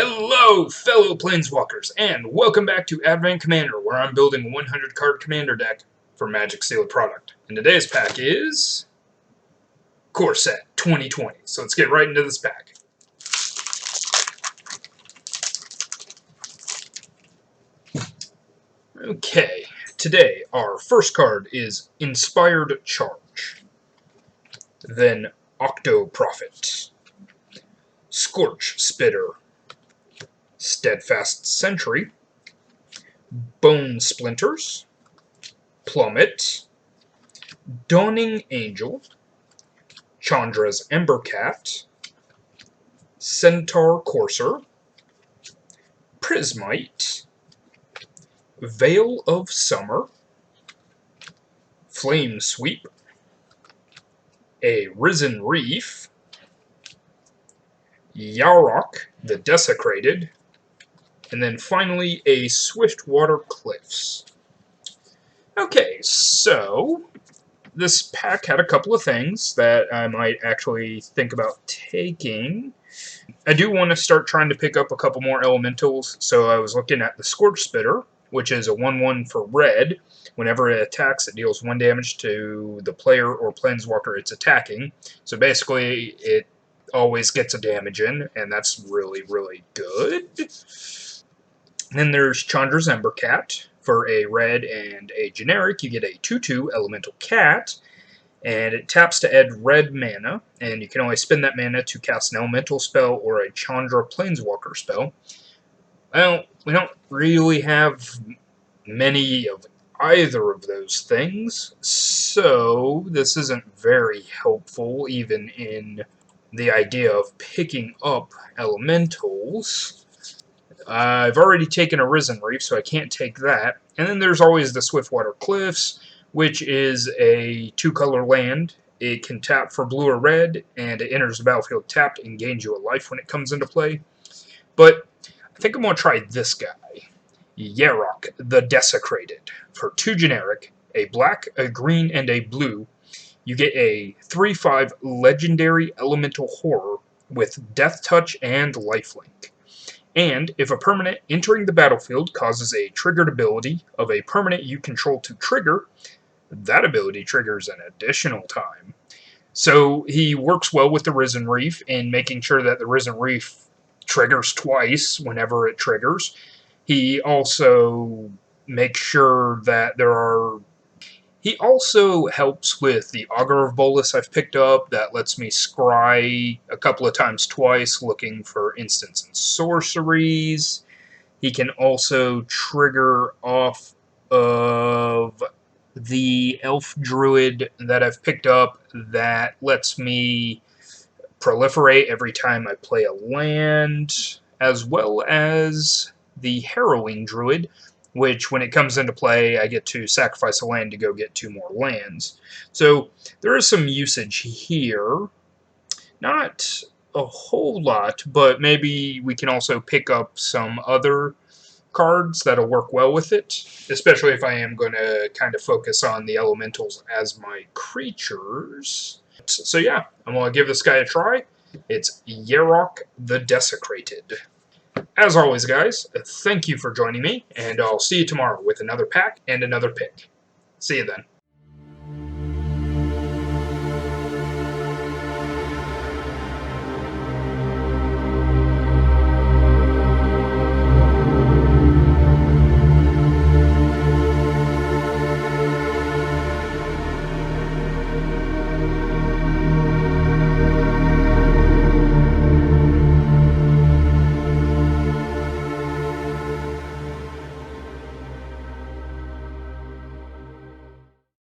Hello, fellow Planeswalkers, and welcome back to Advent Commander, where I'm building a 100-card commander deck for Magic Sealed Product. And today's pack is Core Set 2020. So let's get right into this pack. Okay, today our first card is Inspired Charge, then Octo Prophet, Scorch Spitter, Steadfast Sentry, Bone Splinters, Plummet, Dawning Angel, Chandra's Embercat, Centaur Courser, Prismite, Veil of Summer, Flame Sweep, a Risen Reef, Yarok the Desecrated, and then finally a Swiftwater Cliffs. Okay, so this pack had a couple of things that I might actually think about taking. I do want to start trying to pick up a couple more elementals, so I was looking at the Scorch Spitter, which is a 1/1 for red. Whenever it attacks, it deals 1 damage to the player or planeswalker it's attacking. So basically, it always gets a damage in, and that's really, really good. Then there's Chandra's Embercat. For a red and a generic, you get a 2/2 elemental cat, and it taps to add red mana, and you can only spend that mana to cast an elemental spell or a Chandra Planeswalker spell. Well, we don't really have many of either of those things, so this isn't very helpful even in the idea of picking up elementals. I've already taken a Risen Reef, so I can't take that. And then there's always the Swiftwater Cliffs, which is a 2-color land. It can tap for blue or red, and it enters the battlefield tapped and gains you a life when it comes into play. But I think I'm going to try this guy, Yarok the Desecrated. For 2 generic, a black, a green, and a blue, you get a 3/5 legendary elemental horror with Death Touch and Lifelink. And if a permanent entering the battlefield causes a triggered ability of a permanent you control to trigger, that ability triggers an additional time. So he works well with the Risen Reef in making sure that the Risen Reef triggers twice whenever it triggers. He also makes sure that there are... He also helps with the Augur of Bolas I've picked up that lets me scry a couple of times twice looking for instants and sorceries. He can also trigger off of the Elf Druid that I've picked up that lets me proliferate every time I play a land, as well as the Harrowing Druid, which when it comes into play, I get to sacrifice a land to go get 2 more lands. So there is some usage here. Not a whole lot, but maybe we can also pick up some other cards that'll work well with it, especially if I am going to kind of focus on the elementals as my creatures. So yeah, I'm going to give this guy a try. It's Yarok the Desecrated. As always, guys, thank you for joining me, and I'll see you tomorrow with another pack and another pick. See you then.